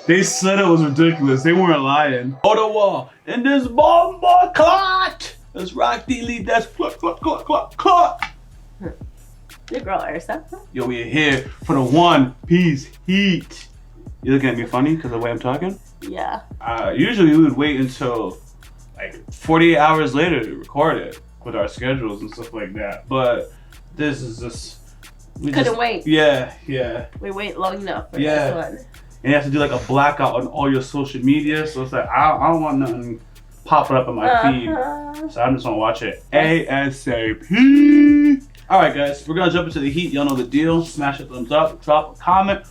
They said it was ridiculous. They weren't lying. Ottawa in this bomber clot. That's YaBoyRockLee. That's cluck, cluck, cluck, cluck, cluck. Your girl Ursa. Yo, we're here for the One Piece heat. You looking at me funny because of the way I'm talking? Yeah. Usually we would wait until like 48 hours later to record it with our schedules and stuff like that. But this is just... We couldn't wait. Yeah, yeah. We wait long enough for this one. And you have to do like a blackout on all your social media. So it's like, I don't want nothing popping up in my feed. So I'm just gonna watch it ASAP. Alright guys, we're gonna jump into the heat. Y'all know the deal. Smash a thumbs up, drop a comment.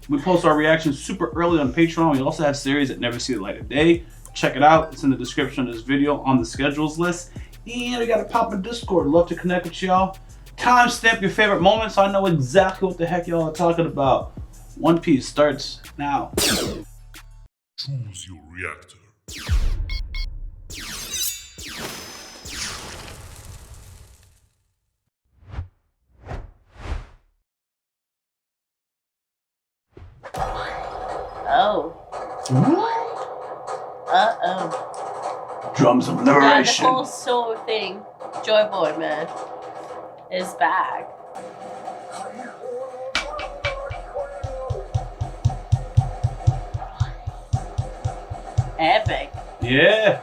We post our reactions super early on Patreon. We also have series that never see the light of day. Check it out. It's in the description of this video on the schedules list. And we got a pop in Discord. Love to connect with y'all. Timestamp your favorite moments so I know exactly what the heck y'all are talking about. One Piece starts now. Choose your reactor. Oh. Uh-oh. Drums of Yeah, liberation. the whole soul thing. Joy Boy, man, is back. Epic. Yeah.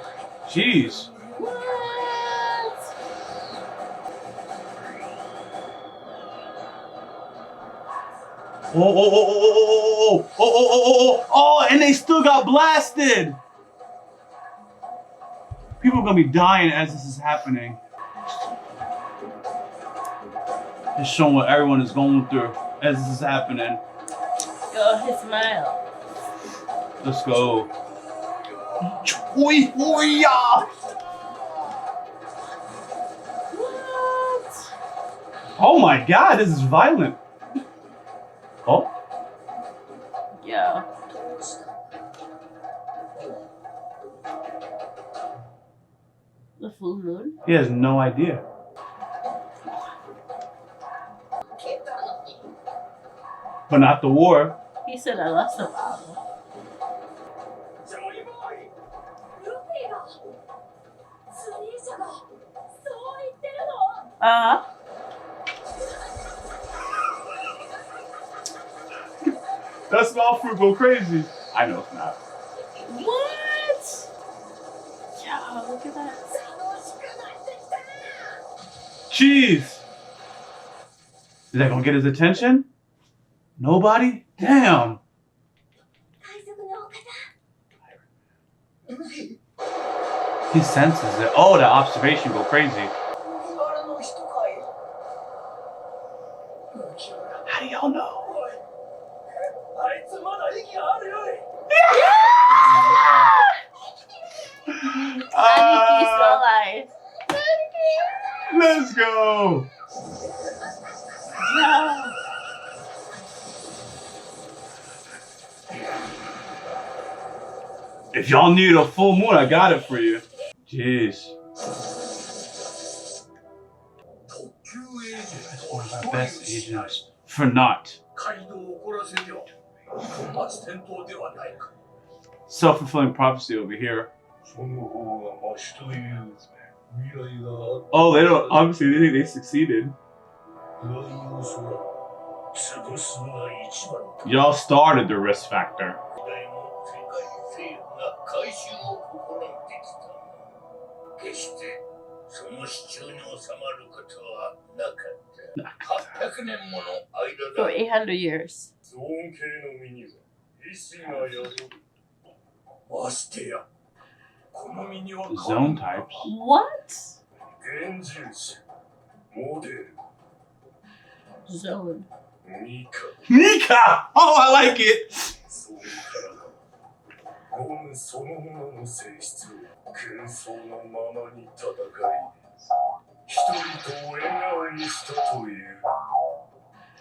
Jeez. What? Oh, and they still got blasted. People are gonna be dying as this is happening. Just showing what everyone is going through as this is happening. Go his smile. Let's go. Oi, oi, yeah. What? Oh my God, this is violent. Oh. Yo. The full moon? He has no idea. But not the war. He said I lost the battle. That small fruit go crazy. I know it's not. What? Yo, look at that. Jeez. Is that gonna get his attention? Nobody? Damn. He senses it. Oh, that observation go crazy. How do y'all know? He's still alive. Let's go. No. If y'all need a full moon, I got it for you. Jeez. That's one of our best agents. For not. Self-fulfilling prophecy over here. Oh, they don't. Obviously, they think they succeeded. Y'all started the risk factor. For 800 years. Zone types. What? Zone. Nika! Oh, I like it!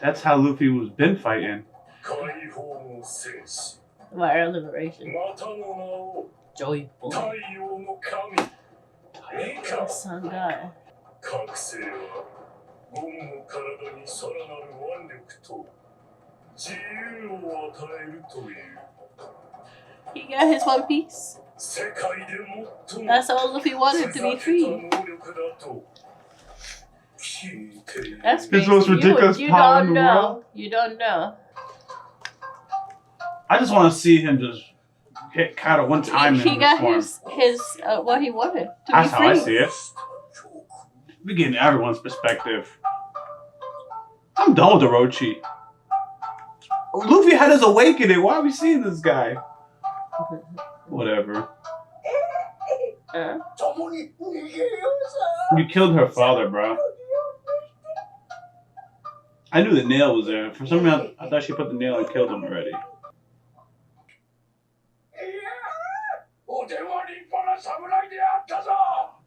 That's how Luffy was been fighting. Wire liberation. Joy Boy. Sun God. He got his one piece. That's all Luffy wanted, to be free. That's crazy. His most ridiculous you power don't in the know. world. You don't know. I just want to see him just hit Kaido one time. He in got this his what he wanted, to That's be how I free. see it. We're getting everyone's perspective. I'm done with Orochi. Luffy had his awakening. Why are we seeing this guy? Whatever. You killed her father, bro. I knew the nail was there. For some reason, I thought she put the nail and killed him already.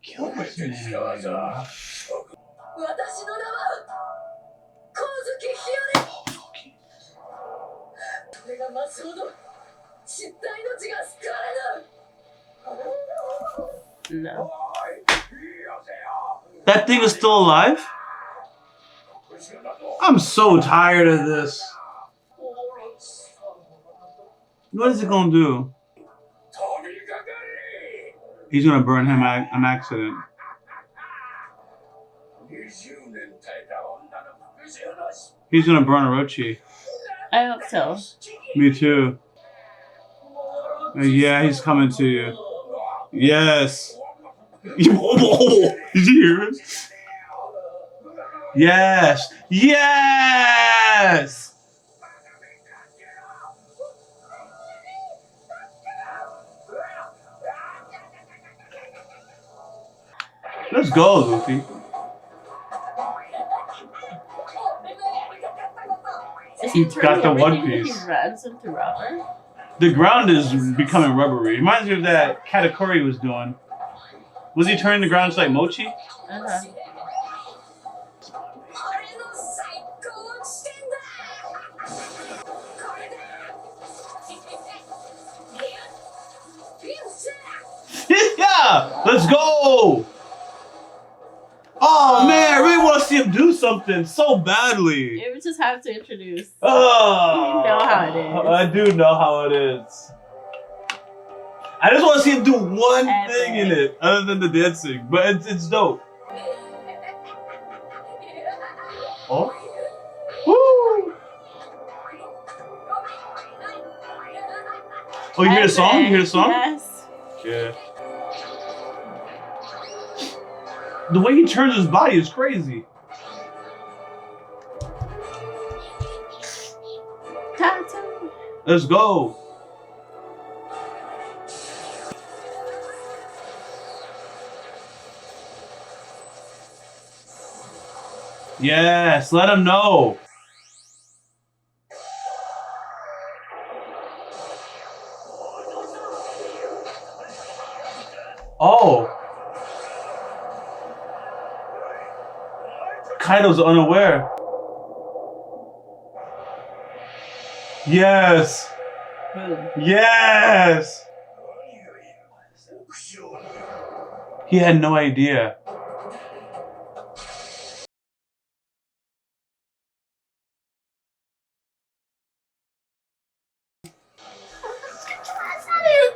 Kill this man. No. That thing is still alive? I'm so tired of this. What is it gonna do? He's gonna burn him an accident. He's gonna burn Orochi. I hope so. Me too. Yeah, he's coming to you. Yes. Did you hear him? Yes. Yes. Let's go, Luffy. Is he Got the One everything Piece. He runs into rubber? The ground is becoming rubbery. It reminds me of that Katakuri was doing. Was he turning the ground just like Mochi? Uh-huh. Yeah! Let's go! Oh man, I really want to see him do something so badly. You just have to introduce. Oh, You know how it is. I do know how it is. I just want to see him do one thing in it, other than the dancing. But it's dope. Oh. Woo! Oh, you hear the song? You hear the song? Yes. Yeah. The way he turns his body is crazy. Tattoo. Let's go. Yes, let him know. Oh. Kaido's unaware. Yes. Yes. He had no idea.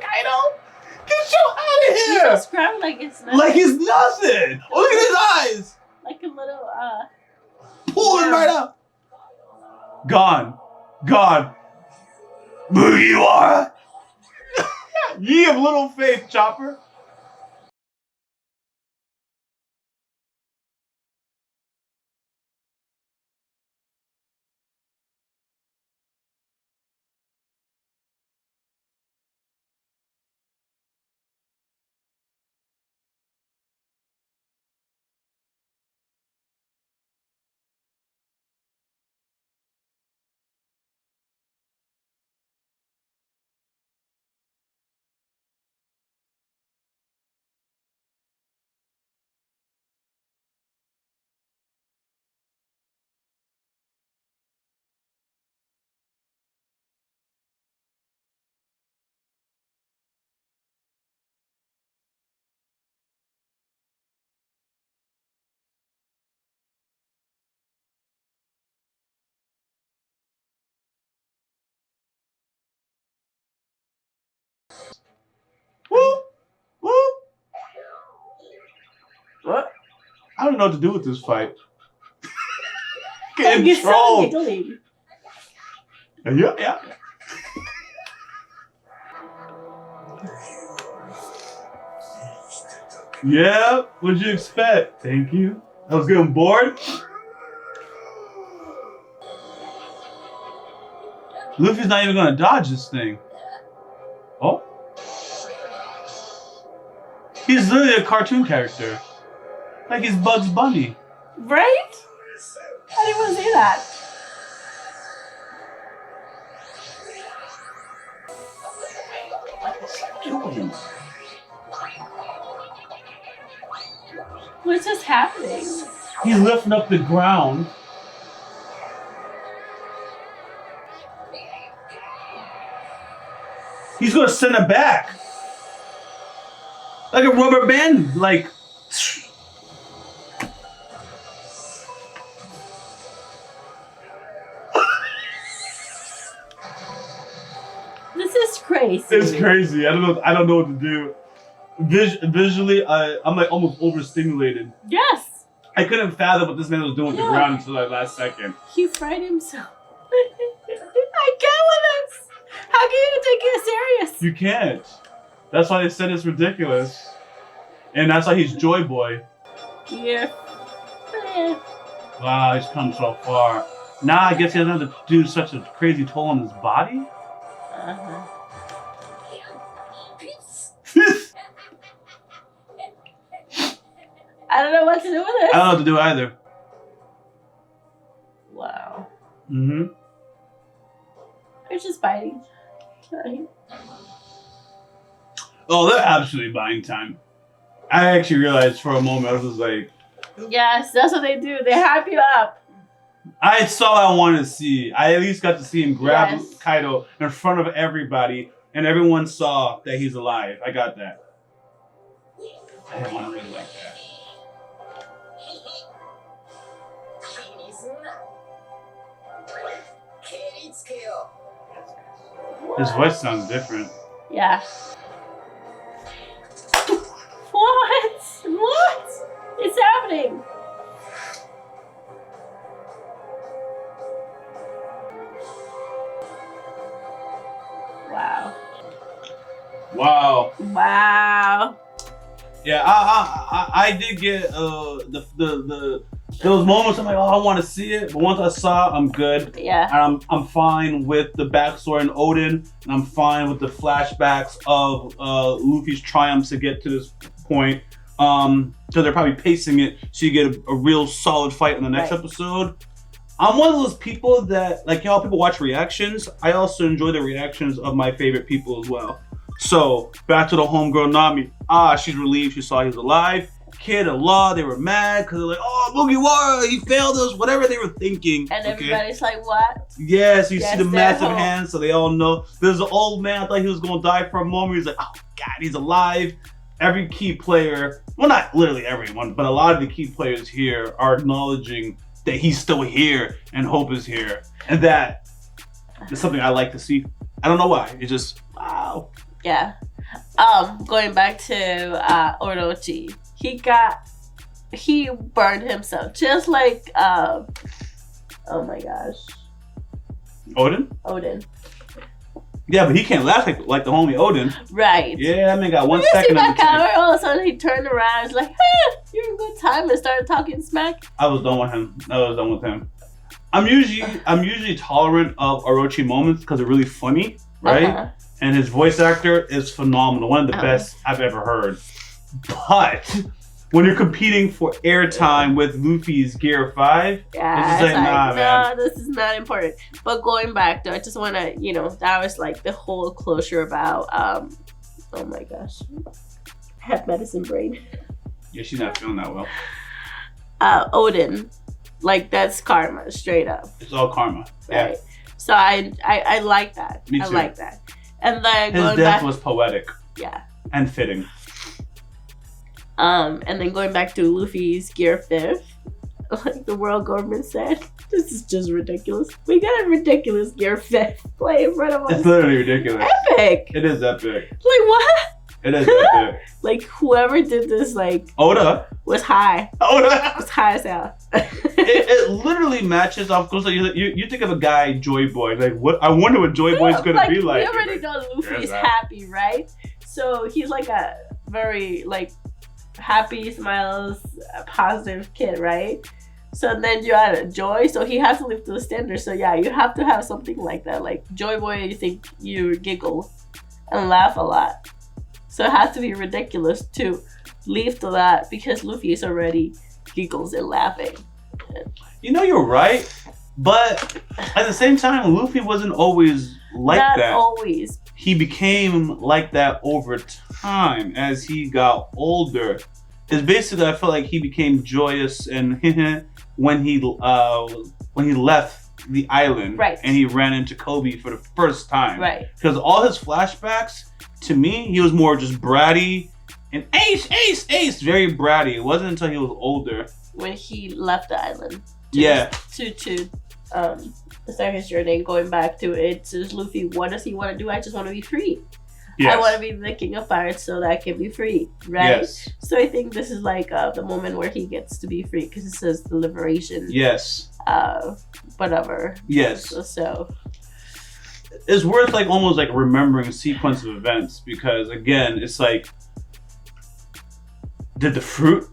Kaido! Get you out of He's here! just crying like it's nothing. Like it's nothing! Oh, look at his eyes! Like a little, Pull him right out! Gone. Gone. Mugiwara! Ye of little faith, Chopper. I don't know what to do with this fight. You're Getting so trolled. giggly. Yeah. Yeah, what'd you expect? Thank you. I was getting bored. Luffy's not even gonna dodge this thing. Oh. He's literally a cartoon character. Like he's Bugs Bunny. Right? I didn't want to say that. Doing? What's just happening? He's lifting up the ground. He's gonna send it back. Like a rubber band, like. This is crazy. It's crazy. I don't know what to do. Visually, I'm like almost overstimulated. Yes. I couldn't fathom what this man was doing with the ground until that last second. He fried himself. I can't with this. How can you take it serious? You can't. That's why they said it's ridiculous. And that's why he's Joy Boy. Yeah. Wow, he's come so far. Now I guess he doesn't have to do such a crazy toll on his body? Uh-huh. I don't know what to do with this. I don't know what to do either. Wow. Mm-hmm. They're just fighting. Oh, they're absolutely buying time. I actually realized for a moment, I was just like... Yes, that's what they do. They hype you up. I saw what I wanted to see. I at least got to see him grab Yes. Kaido in front of everybody, and everyone saw that he's alive. I got that. I didn't want to really like that. His voice sounds different. Yeah. What? What? It's happening. Wow. Wow. Wow. Yeah, I did get those moments. I'm like, oh, I want to see it, but once I saw it, I'm good. Yeah. And I'm fine with the backstory in Odin, and I'm fine with the flashbacks of Luffy's triumphs to get to this point. So they're probably pacing it so you get a real solid fight in the next episode. I'm one of those people that, like, you know, people watch reactions. I also enjoy the reactions of my favorite people as well. So back to the homegirl Nami. She's relieved she saw he was alive. Kid and Law, they were mad because they're like, oh, Mugiwara, he failed us, whatever they were thinking. And everybody's like, what? Yeah, so you see the they're massive home. hands, so they all know. There's an old man, I thought he was going to die for a moment. He's like, oh, God, he's alive. Every key player, well, not literally everyone, but a lot of the key players here are acknowledging that he's still here and Hope is here. And that is something I like to see. I don't know why. It's just, wow. Yeah. Going back to Orochi, he burned himself just like oh my gosh, Odin? Odin. Yeah, but he can't last like the homie Odin. Right. Yeah, that man got 1 You see second that of the tank. camera, all of a sudden he turned around, he's like, hey, you're in good time, and started talking smack. I was done with him. I'm usually tolerant of Orochi moments because they're really funny, right? Uh-huh. And his voice actor is phenomenal. One of the best I've ever heard. But when you're competing for airtime with Luffy's Gear 5, Yeah, it's just like, nah, man. no, this is not important. But going back though, I just want to, that was like the whole closure about, oh my gosh, I have medicine brain. Yeah, she's not feeling that well. Odin, like that's karma, straight up. It's all karma. Right. So I like that. Me too. I like that. And then His going death back, was poetic yeah. and fitting. And then going back to Luffy's Gear 5th, like the world government said, this is just ridiculous. We got a ridiculous Gear 5th play in front of us. It's literally ridiculous. Epic. It is epic. Like what? It is epic. Like whoever did this, like Oda. was high. Oda. Was high as hell. It literally matches off. Cause like you think of a guy, Joy Boy. Like what? I wonder what Joy Boy's gonna be like. We already know Luffy's happy, right? So he's like a very like happy, smiles, positive kid, right? So then you add Joy, so he has to live to the standard. So yeah, you have to have something like that. Like Joy Boy, you think you giggle and laugh a lot. So it has to be ridiculous to live to that because Luffy is already giggles and laughing. You know, you're right, but at the same time, Luffy wasn't always like Not that. always. He became like that over time as he got older. It's basically, I feel like he became joyous and when he left the island, right, and he ran into Kobe for the first time, right? Because all his flashbacks, to me, he was more just bratty and ace, very bratty. It wasn't until he was older when he left the island. To start his journey and going back to it. Says Luffy, what does he want to do? I just want to be free. Yes. I want to be the king of pirates so that I can be free, right? Yes. So I think this is like the moment where he gets to be free because it says the liberation. Yes. Whatever. Yes. So it's worth like almost like remembering a sequence of events because again, it's like, did the fruit?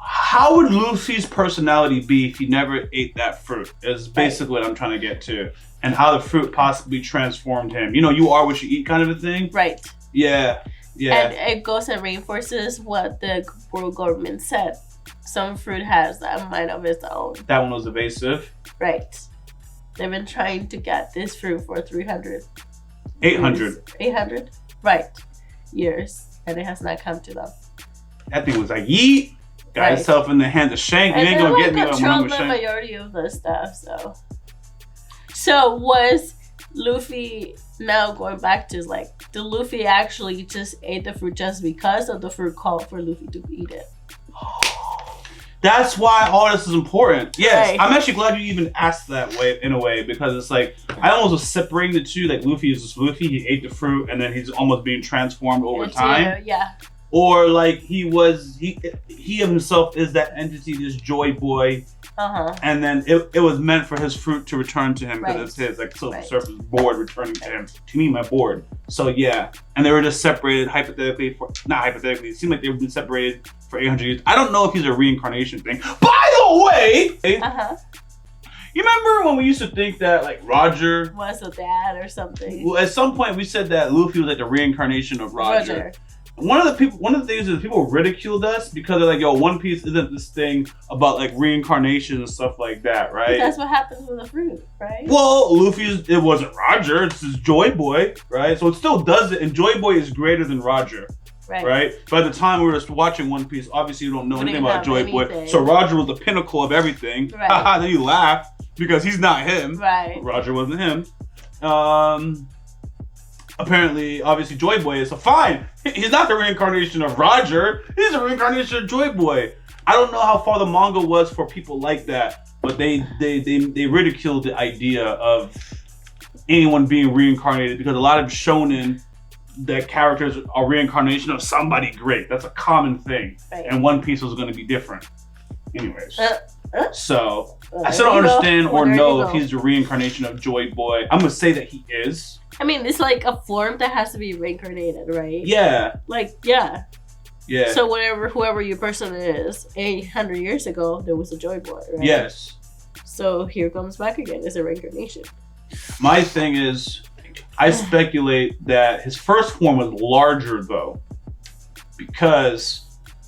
How would Luffy's personality be if he never ate that fruit? Is basically what I'm trying to get to. And how the fruit possibly transformed him. You know, you are what you eat kind of a thing. Right. Yeah. And it goes and reinforces what the world government said. Some fruit has a mind of its own. That one was evasive. Right. They've been trying to get this fruit for 800. 800? Right. Years. And it has not come to them. That thing was like, yeet. Got himself in the hands of Shank. You ain't gonna get me when I'm with Shank. The majority of the stuff, So was Luffy now going back to like, did Luffy actually just ate the fruit just because of the fruit called for Luffy to eat it? That's why all this is important. Yes, right. I'm actually glad you even asked that way in a way because it's like I almost was separating the two. Like Luffy is just Luffy. He ate the fruit and then he's almost being transformed over time. Yeah. Or like he himself is that entity, this Joy Boy. And then it was meant for his fruit to return to him because it's his like Silver Surfer's board returning to him. To me, my board. So yeah, and they were just separated hypothetically it seemed like they've been separated for 800 years. I don't know if he's a reincarnation thing. By the way, you remember when we used to think that like Roger was a dad or something? Well, at some point we said that Luffy was like the reincarnation of Roger. One of the things is people ridiculed us because they're like, yo, One Piece isn't this thing about like reincarnation and stuff like that, right? But that's what happens with the fruit, right? Well, it wasn't Roger, it's his Joy Boy, right? So it still does it, and Joy Boy is greater than Roger. Right? By the time we were just watching One Piece, obviously you don't know anything about Joy Boy. So Roger was the pinnacle of everything. Right. Haha, then you laugh because he's not him. Right. Roger wasn't him. Apparently, obviously, Joy Boy is fine. He's not the reincarnation of Roger. He's a reincarnation of Joy Boy. I don't know how far the manga was for people like that, but they ridiculed the idea of anyone being reincarnated because a lot of shonen that characters are reincarnation of somebody great. That's a common thing, and One Piece was going to be different. Anyways, so I still don't understand or know if he's the reincarnation of Joy Boy. I'm gonna say that he is. I mean, it's like a form that has to be reincarnated, right? Yeah. Yeah. So whoever your person is, 800 years ago, there was a Joy Boy, right? Yes. So here comes back again as a reincarnation. My thing is, I speculate that his first form was larger though, because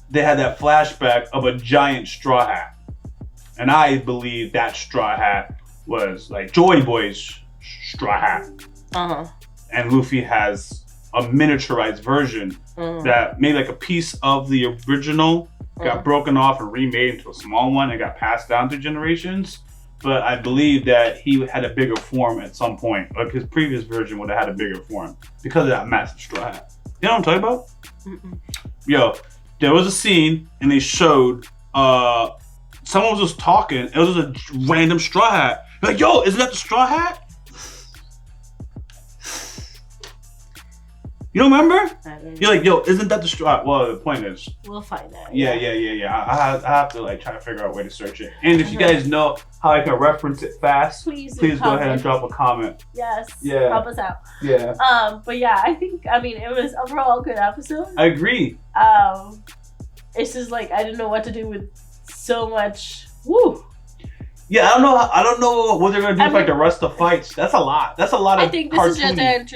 they had that flashback of a giant straw hat. And I believe that straw hat was like Joy Boy's straw hat. And Luffy has a miniaturized version that made like a piece of the original, got broken off and remade into a small one and got passed down through generations. But I believe that he had a bigger form at some point. Like his previous version would have had a bigger form because of that massive straw hat. You know what I'm talking about? Yo, there was a scene and they showed someone was just talking. It was just a random straw hat. Like, yo, isn't that the straw hat? You don't remember? I don't know. You're like, yo, isn't that the straw? Well, the point is. We'll find out. Yeah. I have to like try to figure out a way to search it. And if you guys know how I can reference it fast, please go ahead and drop a comment. Yes. Yeah. Help us out. Yeah. But yeah, I mean, it was overall a good episode. I agree. It's just like I didn't know what to do with so much. Woo. Yeah, I don't know what they're gonna do with like the rest of the fights. That's a lot. That's a lot of. I think this is just an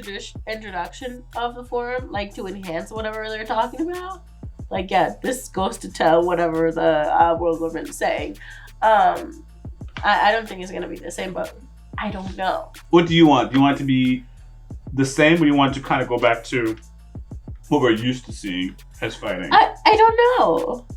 introduction of the forum, like to enhance whatever they're talking about. Like, yeah, this goes to tell whatever the world government is saying. I don't think it's gonna be the same, but I don't know. What do you want? Do you want it to be the same, or do you want it to kind of go back to what we're used to seeing as fighting? I don't know.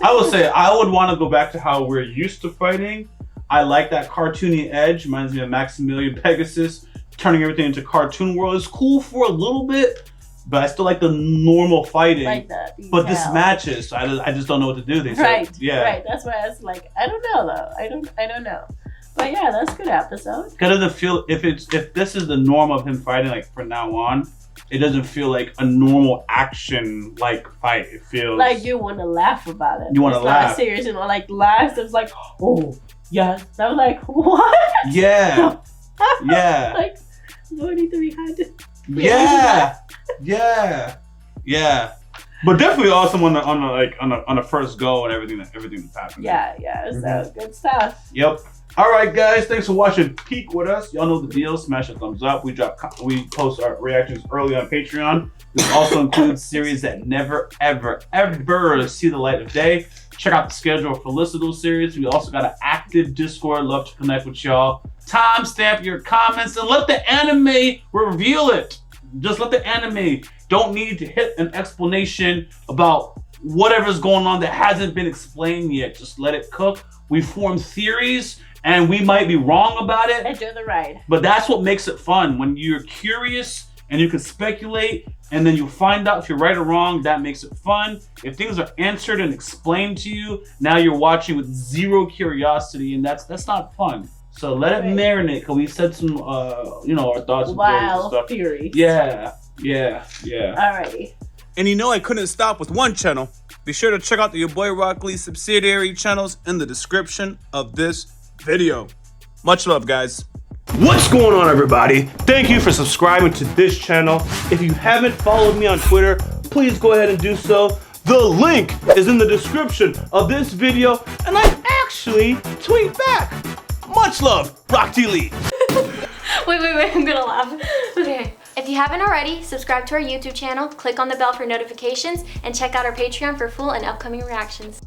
I would say I would want to go back to how we're used to fighting. I like that cartoony edge. Reminds me of Maximilian Pegasus. Turning everything into cartoon world is cool for a little bit, but I still like the normal fighting. Like that. But this matches, so I just don't know what to do. Right. That's why I was like, I don't know though. I don't know. But yeah, that's a good episode. It doesn't feel if this is the norm of him fighting like from now on. It doesn't feel like a normal action like fight. It feels like you want to laugh about it. You want to laugh. Not serious, like last it was like, oh. Yes, I was like, what? Yeah, yeah. Like 4300. Yeah. But definitely awesome on the first go and everything that's happening. Yeah. So good stuff. Yep. All right, guys. Thanks for watching Peak with us. Y'all know the deal. Smash a thumbs up. We post our reactions early on Patreon. This also includes series that never, ever see the light of day. Check out the schedule for list of those series. We also got an active Discord. Love to connect with y'all. Timestamp your comments and let the anime reveal it. Just let the anime. Don't need to hit an explanation about whatever's going on that hasn't been explained yet. Just let it cook. We form theories and we might be wrong about it. Enjoy the ride. But that's what makes it fun. When you're curious and you can speculate and then you find out if you're right or wrong, that makes it fun. If things are answered and explained to you, now you're watching with zero curiosity, and that's not fun. So let it marinate, because we said some, our thoughts and stuff. Theories. Yeah. Alrighty. And you know I couldn't stop with one channel. Be sure to check out the YaBoyRockLee subsidiary channels in the description of this video. Much love, guys. What's going on, everybody? Thank you for subscribing to this channel. If you haven't followed me on Twitter, please go ahead and do so. The link is in the description of this video, and I actually tweet back. Much love, YaBoyRockLee. Wait, I'm gonna laugh. Okay. If you haven't already, subscribe to our YouTube channel, click on the bell for notifications, and check out our Patreon for full and upcoming reactions.